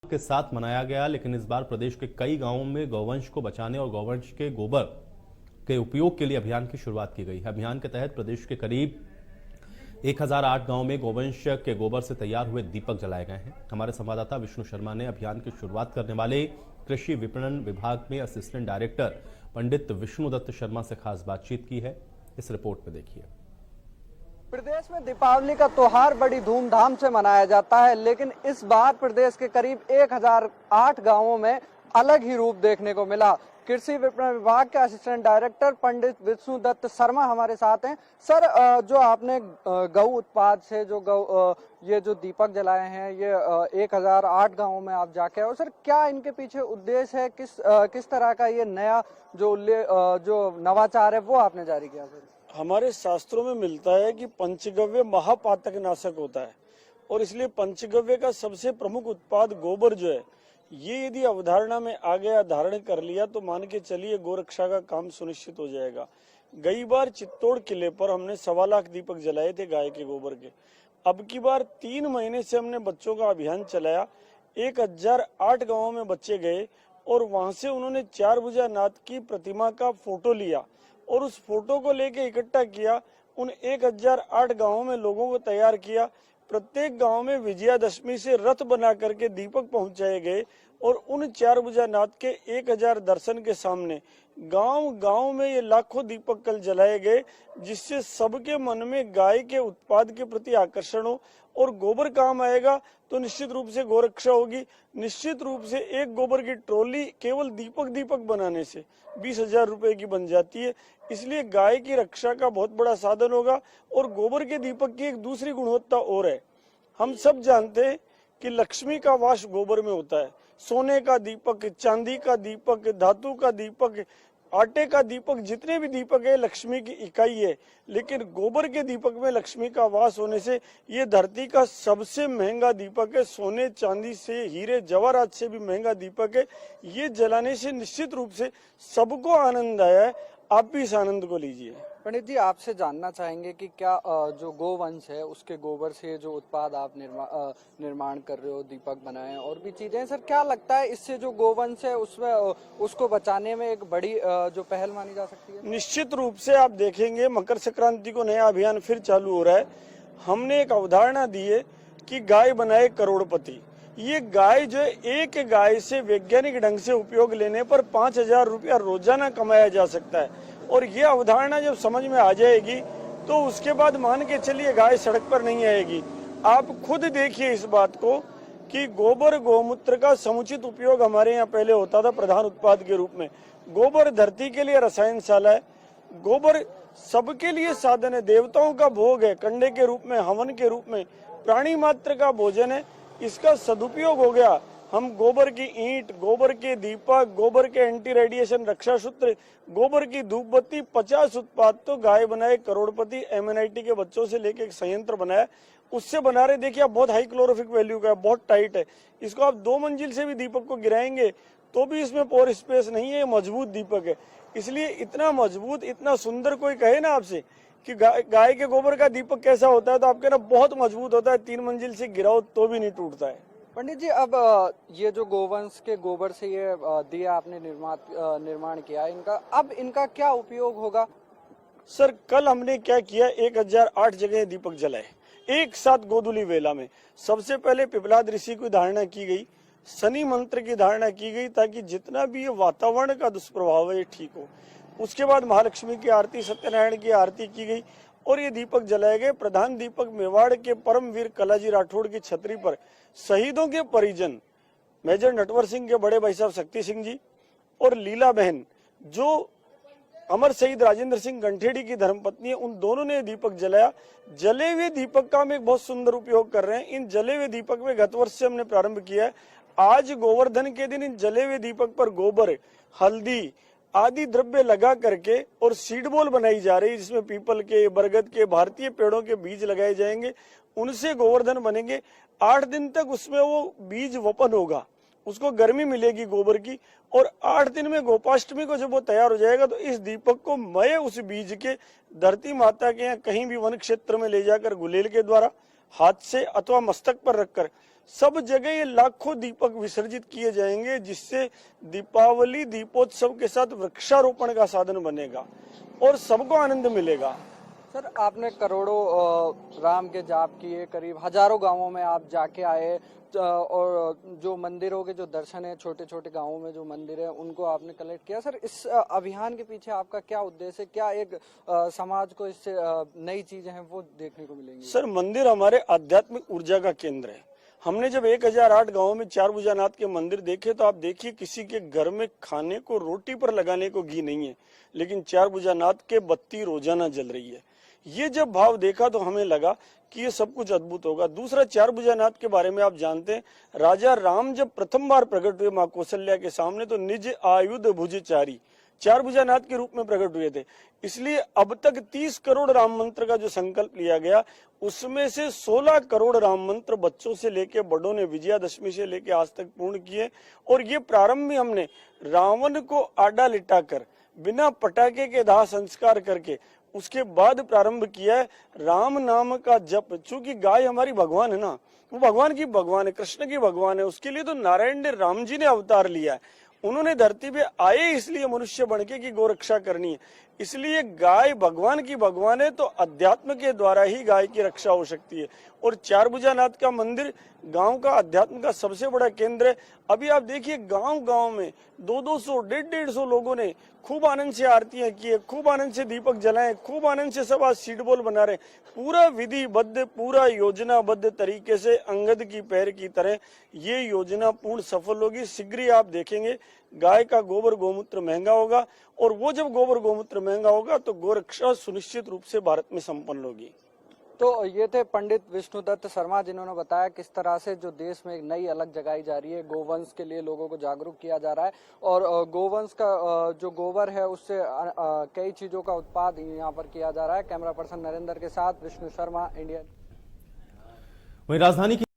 के साथ मनाया गया, लेकिन इस बार प्रदेश के कई गांवों में गौवंश को बचाने और गौवंश के गोबर के उपयोग के लिए अभियान की शुरुआत की गई है। अभियान के तहत प्रदेश के करीब 1008 गांव में गौवंश के गोबर से तैयार हुए दीपक जलाए गए हैं। हमारे संवाददाता विष्णु शर्मा ने अभियान की शुरुआत करने वाले कृषि विपणन विभाग में असिस्टेंट डायरेक्टर पंडित विष्णुदत्त शर्मा से खास बातचीत की है। इस रिपोर्ट में देखिए। प्रदेश में दीपावली का त्योहार बड़ी धूमधाम से मनाया जाता है, लेकिन इस बार प्रदेश के करीब 1008 गांवों में अलग ही रूप देखने को मिला। कृषि विपणन विभाग के असिस्टेंट डायरेक्टर पंडित विष्णुदत्त शर्मा हमारे साथ हैं। सर, जो आपने गौ उत्पाद से ये जो दीपक जलाए हैं, ये 1008 गांवों में आप जाके आए, सर क्या इनके पीछे उद्देश्य है? किस तरह का ये नया जो नवाचार है वो आपने जारी किया? सर, हमारे शास्त्रों में मिलता है कि पंचगव्य महापातक नाशक होता है और इसलिए पंचगव्य का सबसे प्रमुख उत्पाद गोबर जो है, ये यदि अवधारणा में आ गया, धारण कर लिया, तो मान के चलिए गोरक्षा का काम सुनिश्चित हो जाएगा। गई बार चित्तौड़ किले पर हमने 1.25 लाख दीपक जलाए थे गाय के गोबर के। अब की बार 3 महीने से हमने बच्चों का अभियान चलाया। 1008 गाँवों में बच्चे गए और वहां से उन्होंने 4 भुजानाथ की प्रतिमा का फोटो लिया और उस फोटो को लेके इकट्ठा किया। उन 1008 गांवों में लोगों को तैयार किया। प्रत्येक गांव में विजयादशमी से रथ बना करके दीपक पहुंचाए गए और उन 4 भुजानाथ के 1000 दर्शन के सामने गांव गांव में ये लाखों दीपक कल जलाए गए, जिससे सबके मन में गाय के उत्पाद के प्रति आकर्षण हो। और गोबर काम आएगा तो निश्चित रूप से गोरक्षा होगी। निश्चित रूप से एक गोबर की ट्रॉली केवल दीपक बनाने से 20,000 रुपए की बन जाती है। इसलिए गाय की रक्षा का बहुत बड़ा साधन होगा। और गोबर के दीपक की एक दूसरी गुणवत्ता और है। हम सब जानते हैं कि लक्ष्मी का वास गोबर में होता है। सोने का दीपक, चांदी का दीपक, धातु का दीपक, आटे का दीपक, जितने भी दीपक है लक्ष्मी की इकाई है। लेकिन गोबर के दीपक में लक्ष्मी का वास होने से ये धरती का सबसे महंगा दीपक है। सोने चांदी से, हीरे जवाहरात से भी महंगा दीपक है। ये जलाने से निश्चित रूप से सबको आनंद आया है। आप भी इस आनंद को लीजिए। पंडित जी, आपसे जानना चाहेंगे कि क्या जो गोवंश है उसके गोबर से जो उत्पाद आप निर्माण कर रहे हो, दीपक बनाए और भी चीजें, सर क्या लगता है इससे जो गोवंश है उसमें उसको बचाने में एक बड़ी जो पहल मानी जा सकती है? निश्चित रूप से आप देखेंगे मकर संक्रांति को नया अभियान फिर चालू हो रहा है। हमने एक अवधारणा दी है कि गाय बनाए करोड़पति। ये गाय जो है, एक गाय से वैज्ञानिक ढंग से उपयोग लेने पर 5,000 रुपया रोजाना कमाया जा सकता है। और ये अवधारणा जब समझ में आ जाएगी तो उसके बाद मान के चलिए गाय सड़क पर नहीं आएगी। आप खुद देखिए इस बात को कि गोबर गौमूत्र का समुचित उपयोग हमारे यहाँ पहले होता था प्रधान उत्पाद के रूप में। गोबर धरती के लिए रसायनशाला है। गोबर सबके लिए साधन है, देवताओं का भोग है, कंडे के रूप में, हवन के रूप में, प्राणी मात्र का भोजन है। इसका सदुपयोग हो गया। हम गोबर की ईंट, गोबर के दीपक, गोबर के एंटी रेडिएशन रक्षा सूत्र, गोबर की धूप बत्ती, 50 उत्पाद तो गाय बनाए करोड़पति। MNIT के बच्चों से लेके एक संयंत्र बनाया, उससे बना रहे। देखिए आप, बहुत हाई क्लोरोफिक वैल्यू का है, बहुत टाइट है। इसको आप 2 मंजिल से भी दीपक को गिराएंगे तो भी इसमें पोर स्पेस नहीं है। मजबूत दीपक है। इसलिए इतना मजबूत, इतना सुंदर, कोई कहे ना आपसे कि गाय के गोबर का दीपक कैसा होता है तो आप कहना बहुत मजबूत होता है, 3 मंजिल से गिराओ तो भी नहीं टूटता है। पंडित जी, अब ये जो गोवंश के गोबर से ये दिया आपने निर्माण किया, इनका क्या उपयोग होगा? सर, कल हमने क्या किया, 1008 जगह दीपक जलाए एक साथ गोधुली वेला में। सबसे पहले पिपलाद ऋषि की धारणा की गई, शनि मंत्र की धारणा की गई, ताकि जितना भी ये वातावरण का दुष्प्रभाव है ये ठीक हो। उसके बाद महालक्ष्मी की आरती, सत्यनारायण की आरती की गई और ये दीपक जलाए गए। प्रधान दीपक मेवाड़ के परमवीर कलाजी राठौड़ की छतरी पर शहीदों के परिजन मेजर नटवर सिंह के बड़े भाई साहब शक्ति सिंह जी और लीला बहन, जो अमर शहीद राजेंद्र सिंह गंठेड़ी की धर्मपत्नी है, उन दोनों ने दीपक जलाया। जले हुए दीपक का हम एक बहुत सुंदर उपयोग कर रहे हैं। इन जले हुए दीपक में गत वर्ष से हमने प्रारंभ किया है। आज गोवर्धन के दिन इन जले हुए दीपक पर गोबर, हल्दी आदि द्रव्य लगा करके और सीड बॉल बनाई जा रही है, जिसमें पीपल के, बरगद के, भारतीय पेड़ों के बीज लगाए जाएंगे। उनसे गोवर्धन बनेंगे। 8 दिन तक उसमें वो बीज वपन होगा, उसको गर्मी मिलेगी गोबर की। और 8 दिन में गोपाष्टमी को जब वो तैयार हो जाएगा तो इस दीपक को मैं उस बीज के धरती माता के यहाँ कहीं भी वन क्षेत्र में ले जाकर गुलेल के द्वारा, हाथ से अथवा मस्तक पर रखकर सब जगह ये लाखों दीपक विसर्जित किए जाएंगे, जिससे दीपावली दीपोत्सव के साथ वृक्षारोपण का साधन बनेगा और सबको आनंद मिलेगा। सर, आपने करोड़ों राम के जाप किए, करीब हजारों गांवों में आप जाके आए, और जो मंदिरों के जो दर्शन है, छोटे छोटे गांवों में जो मंदिर है उनको आपने कलेक्ट किया। सर, इस अभियान के पीछे आपका क्या उद्देश्य है? क्या एक समाज को इससे नई चीजें हैं वो देखने को मिलेंगी? सर, मंदिर हमारे आध्यात्मिक ऊर्जा का केंद्र है। हमने जब 1008 गांवों में चार भुजानाथ के मंदिर देखे तो आप देखिए, किसी के घर में खाने को, रोटी पर लगाने को घी नहीं है, लेकिन चार भुजानाथ के बत्ती रोजाना जल रही है। ये जब भाव देखा तो हमें लगा कि ये सब कुछ अद्भुत होगा। दूसरा, चार भुजानाथ के बारे में आप जानते हैं, राजा राम जब प्रथम बार प्रकट हुए मां कौशल्या के सामने तो निज आयुध भुजचारी चार भुजानाथ के रूप में प्रकट हुए थे। इसलिए अब तक 30 करोड़ राम मंत्र का जो संकल्प लिया गया, उसमें से 16 करोड़ राम मंत्र बच्चों से लेके बड़ों ने विजयादशमी से लेके आज तक पूर्ण किए। और ये प्रारंभ भी हमने रावण को आडा लिटाकर बिना पटाखे के दाह संस्कार करके उसके बाद प्रारंभ किया है राम नाम का जप। चूंकि गाय हमारी भगवान है ना, वो भगवान की भगवान है, कृष्ण की भगवान है, उसके लिए तो नारायण ने, राम जी ने अवतार लिया है। उन्होंने धरती पे आए इसलिए मनुष्य बनके की गौ रक्षा करनी है। इसलिए गाय भगवान की भगवान है, तो अध्यात्म के द्वारा ही गाय की रक्षा हो सकती है। और चार भुजानाथ का मंदिर गांव का अध्यात्म का सबसे बड़ा केंद्र है। अभी आप देखिए, गांव गांव में 200, 150 लोगों ने खूब आनंद से आरतियां की है, खूब आनंद से दीपक जलाए, खूब आनंद से सब आज सीड बॉल बना रहे। पूरा विधिबद्ध, पूरा योजनाबद्ध तरीके से अंगद की पैर की तरह ये योजना पूर्ण सफल होगी। शीघ्र ही आप देखेंगे गाय का गोबर गोमूत्र महंगा होगा, और वो जब गोबर गोमूत्र महंगा होगा तो गोरक्षा सुनिश्चित रूप से भारत में संपन्न होगी। तो ये थे पंडित विष्णुदत्त शर्मा, जिन्होंने बताया किस तरह से जो देश में एक नई अलग जगाई जा रही है, गोवंश के लिए लोगों को जागरूक किया जा रहा है, और गोवंश का जो गोबर है उससे कई चीजों का उत्पाद यहाँ पर किया जा रहा है। कैमरा पर्सन नरेंद्र के साथ विष्णु शर्मा, इंडिया। वहीं राजधानी की